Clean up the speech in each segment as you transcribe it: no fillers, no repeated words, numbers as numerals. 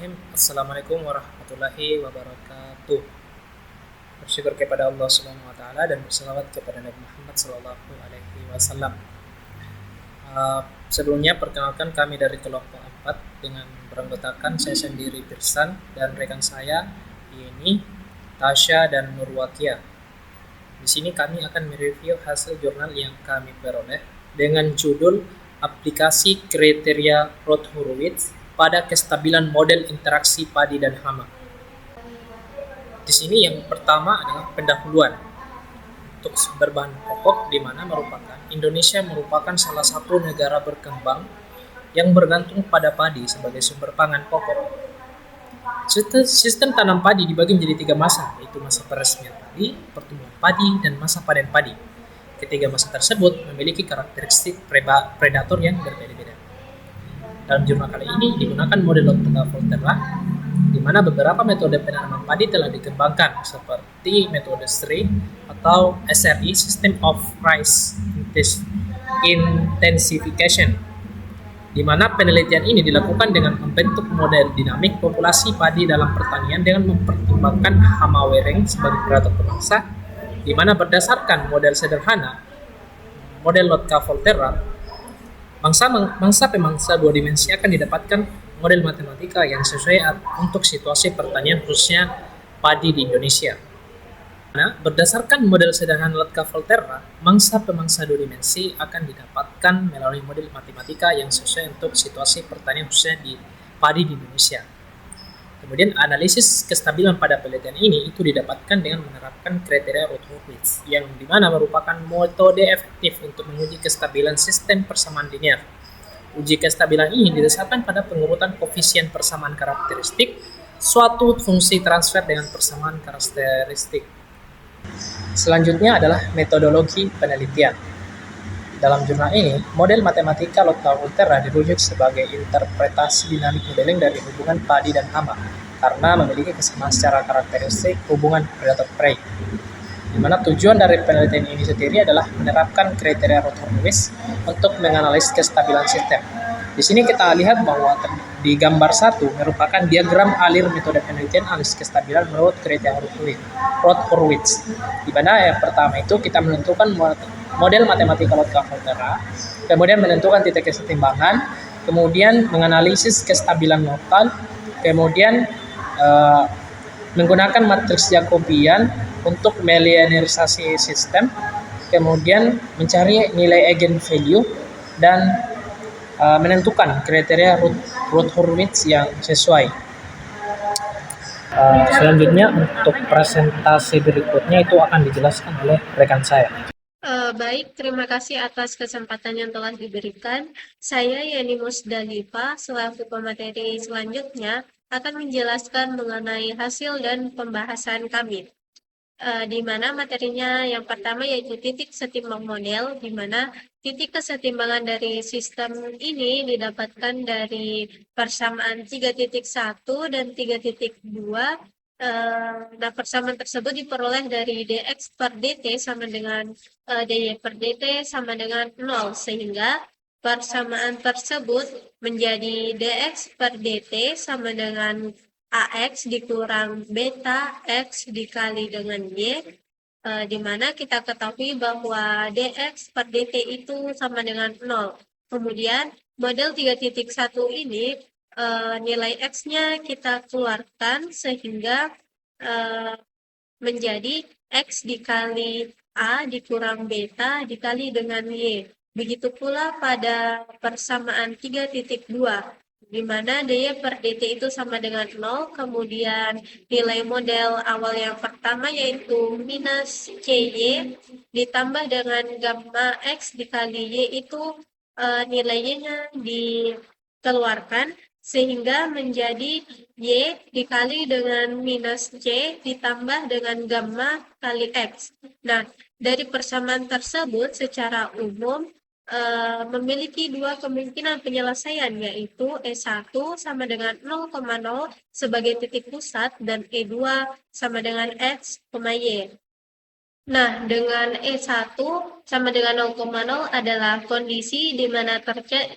Bismillahirrahmanirrahim. Assalamualaikum warahmatullahi wabarakatuh. Bersyukur kepada Allah Subhanahu wa taala dan berselawat kepada Nabi Muhammad sallallahu alaihi wasallam. Sebelumnya perkenalkan kami dari kelompok 4 dengan beranggotakan saya sendiri Pirsan dan rekan saya ini Tasya dan Nurwakia. Di sini kami akan mereview hasil jurnal yang kami peroleh dengan judul Aplikasi Kriteria Roth-Horowitz pada kestabilan model interaksi padi dan hama. Di sini yang pertama adalah pendahuluan untuk sumber bahan pokok, di mana Indonesia merupakan salah satu negara berkembang yang bergantung pada padi sebagai sumber pangan pokok. Sistem tanam padi dibagi menjadi 3 masa, yaitu masa peresmian padi, pertumbuhan padi, dan masa panen padi. Ketiga masa tersebut memiliki karakteristik predator yang berbeda-beda. Dalam jurnal kali ini digunakan model Lotka-Volterra, di mana beberapa metode penanaman padi telah dikembangkan seperti metode SRI atau SRI (System of Rice Intensification), di mana penelitian ini dilakukan dengan membentuk model dinamik populasi padi dalam pertanian dengan mempertimbangkan hama wereng sebagai predator pemangsa, di mana berdasarkan model sederhana model Lotka-Volterra, mangsa pemangsa 2 dimensi akan didapatkan model matematika yang sesuai untuk situasi pertanian khususnya padi di Indonesia. Nah, berdasarkan model sederhana Lotka-Volterra, mangsa pemangsa 2 dimensi akan didapatkan melalui model matematika yang sesuai untuk situasi pertanian khususnya di padi di Indonesia. Kemudian analisis kestabilan pada penelitian ini itu didapatkan dengan menerapkan kriteria Roth-Horowitz, yang dimana merupakan metode efektif untuk menguji kestabilan sistem persamaan linear. Uji kestabilan ini didasarkan pada pengurutan koefisien persamaan karakteristik suatu fungsi transfer dengan persamaan karakteristik. Selanjutnya adalah metodologi penelitian. Dalam jurnal ini, model matematika Lotka-Volterra dirujuk sebagai interpretasi dinamik modeling dari hubungan padi dan hama karena memiliki kesamaan secara karakteristik hubungan predator-prey. Di mana tujuan dari penelitian ini sendiri adalah menerapkan kriteria Roth-Horowitz untuk menganalisis kestabilan sistem. Di sini kita lihat bahwa di gambar 1 merupakan diagram alir metode penelitian analisis kestabilan menurut kriteria Roth-Horowitz. Di mana yang pertama itu kita menentukan model matematika Lotka-Volterra, kemudian menentukan titik kesetimbangan, kemudian menganalisis kestabilan lokal, kemudian menggunakan matriks Jacobian untuk melinearisasi sistem, kemudian mencari nilai eigenvalue dan menentukan kriteria Roth-Horowitz yang sesuai. Selanjutnya untuk presentasi berikutnya itu akan dijelaskan oleh rekan saya. Baik, terima kasih atas kesempatan yang telah diberikan. Saya Yani Musdalifa, selaku pemateri selanjutnya, akan menjelaskan mengenai hasil dan pembahasan kami. Di mana materinya yang pertama yaitu titik setimbang model, di mana titik kesetimbangan dari sistem ini didapatkan dari persamaan 3.1 dan 3.2. Nah, persamaan tersebut diperoleh dari dx per dt sama dengan dy per dt sama dengan 0, sehingga persamaan tersebut menjadi dx per dt sama dengan ax dikurang beta x dikali dengan y, di mana kita ketahui bahwa dx per dt itu sama dengan 0. Kemudian model 3.1 ini nilai x-nya kita keluarkan sehingga menjadi x dikali a dikurang beta dikali dengan y. Begitu pula pada persamaan 3.2, di mana dy per dt itu sama dengan 0, kemudian nilai model awal yang pertama yaitu minus cy ditambah dengan gamma x dikali y itu nilainya dikeluarkan sehingga menjadi y dikali dengan minus c ditambah dengan gamma kali x. Nah, dari persamaan tersebut secara umum memiliki 2 kemungkinan penyelesaian, yaitu E1 sama dengan 0,0 sebagai titik pusat dan E2 sama dengan X, Y. Nah, dengan E1 sama dengan 0,0 adalah kondisi di mana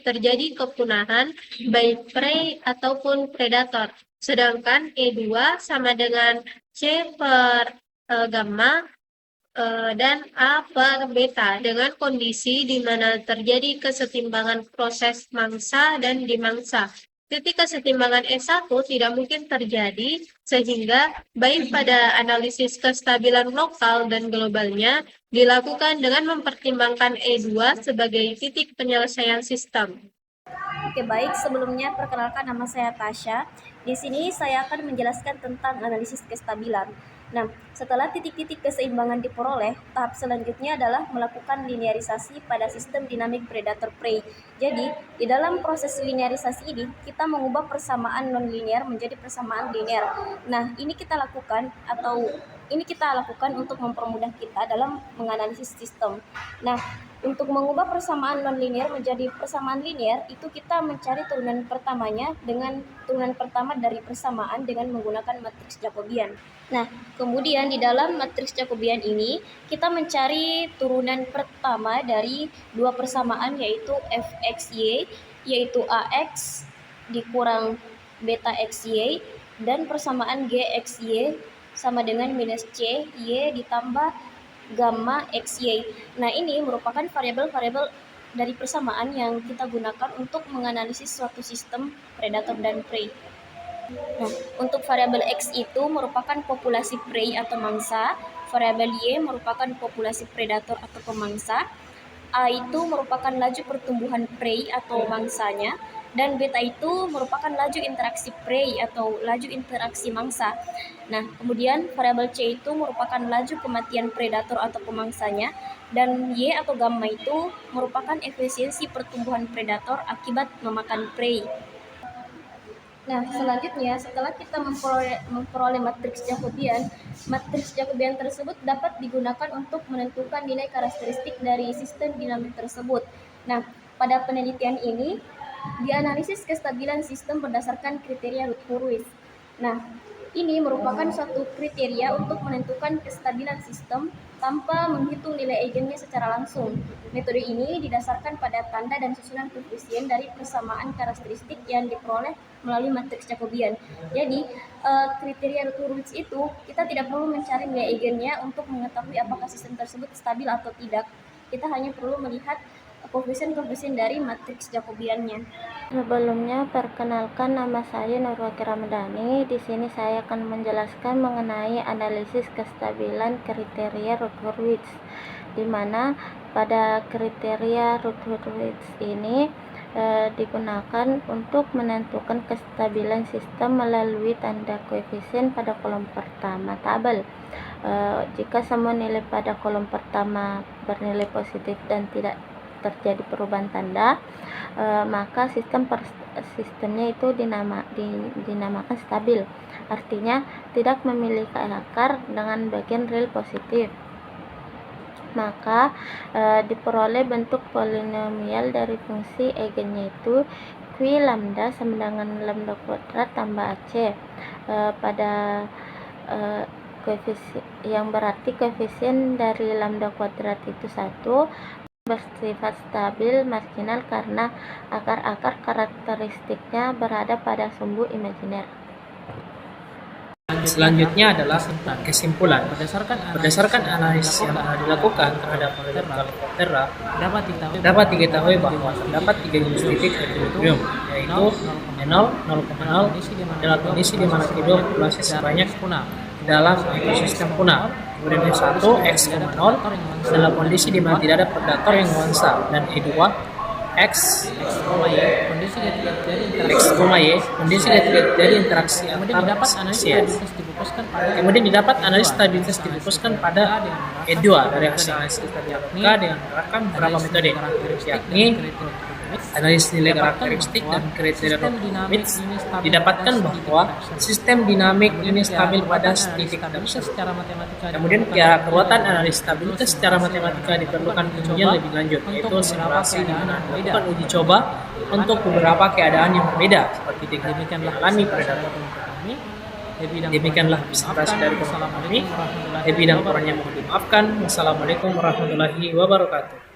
terjadi kepunahan baik prey ataupun predator. Sedangkan E2 sama dengan C per gamma dan A per beta dengan kondisi di mana terjadi kesetimbangan proses mangsa dan dimangsa. Titik kesetimbangan E1 tidak mungkin terjadi, sehingga baik pada analisis kestabilan lokal dan globalnya dilakukan dengan mempertimbangkan E2 sebagai titik penyelesaian sistem. Oke, baik. Sebelumnya, perkenalkan, nama saya Tasya. Di sini saya akan menjelaskan tentang analisis kestabilan. Nah, setelah titik-titik keseimbangan diperoleh, tahap selanjutnya adalah melakukan linearisasi pada sistem dinamik predator-prey. Jadi, di dalam proses linearisasi ini, kita mengubah persamaan non-linear menjadi persamaan linear. Nah, ini kita lakukan untuk mempermudah kita dalam menganalisis sistem. Nah, untuk mengubah persamaan non-linear menjadi persamaan linear, itu kita mencari turunan pertamanya dengan turunan pertama dari persamaan dengan menggunakan matriks Jacobian. Nah, kemudian di dalam matriks Jacobian ini, kita mencari turunan pertama dari dua persamaan, yaitu fxy, yaitu ax dikurang beta xy, dan persamaan gxy sama dengan minus c y ditambah gamma xy. Nah, ini merupakan variabel-variabel dari persamaan yang kita gunakan untuk menganalisis suatu sistem predator dan prey. Nah, untuk variabel x itu merupakan populasi prey atau mangsa, variabel y merupakan populasi predator atau pemangsa, a itu merupakan laju pertumbuhan prey atau mangsanya, dan beta itu merupakan laju interaksi prey atau laju interaksi mangsa. Nah, kemudian variabel c itu merupakan laju kematian predator atau pemangsanya, dan y atau gamma itu merupakan efisiensi pertumbuhan predator akibat memakan prey. Nah, selanjutnya setelah kita memperoleh matriks Jacobian tersebut dapat digunakan untuk menentukan nilai karakteristik dari sistem dinamik tersebut. Nah, pada penelitian ini dianalisis kestabilan sistem berdasarkan kriteria Rutherford. Nah, ini merupakan suatu kriteria untuk menentukan kestabilan sistem tanpa menghitung nilai eigennya secara langsung. Metode ini didasarkan pada tanda dan susunan koefisien dari persamaan karakteristik yang diperoleh melalui matriks Jacobian. Jadi, kriteria Rutherford itu kita tidak perlu mencari nilai eigennya untuk mengetahui apakah sistem tersebut stabil atau tidak. Kita hanya perlu melihat koefisien-koefisien dari matriks Jacobiannya. Sebelumnya, perkenalkan, nama saya Nurwati Ramadhani. Di sini saya akan menjelaskan mengenai analisis kestabilan kriteria Rutherford, di mana pada kriteria Rutherford ini digunakan untuk menentukan kestabilan sistem melalui tanda koefisien pada kolom pertama tabel. Jika semua nilai pada kolom pertama bernilai positif dan tidak terjadi perubahan tanda, maka sistemnya itu dinamakan stabil. Artinya tidak memiliki akar dengan bagian real positif. Maka diperoleh bentuk polinomial dari fungsi eigennya itu Q lambda sama dengan lambda kuadrat tambah AC pada koefisien, yang berarti koefisien dari lambda kuadrat itu 1, bersifat stabil marginal karena akar-akar karakteristiknya berada pada sumbu imajiner. Selanjutnya adalah tentang kesimpulan. Berdasarkan analisis yang telah dilakukan terhadap Terra, dapat diketahui bahwa terdapat 3 jenis titik equilibrium, yaitu E0, 0,0, dalam kondisi di mana kedua populasi sebanyak dalam ekosistem punah. Kemudian E1, X,0 dalam kondisi di mana tidak ada predator yang mangsa, dan E2, X, kondisi dari interaksi antar spesies. Kemudian didapat analisis stabilitas dipuskan pada E2 dari hasil analisis dilakukan dengan menerapkan beberapa metode, yakni analisis nilai karakteristik dan kriteria Rutherford. Didapatkan bahwa sistem dinamik ini stabil pada titik tersebut. Kemudian kekuatan analisis stabilitas secara matematika diperlukan pengujian lebih lanjut, yaitu simulasi di mana dilakukan uji coba untuk beberapa keadaan yang berbeda seperti demikianlah alami pada demikianlah presentasi dari kami. Lebih dan kurangnya mohon dimaafkan. Wassalamualaikum warahmatullahi wabarakatuh.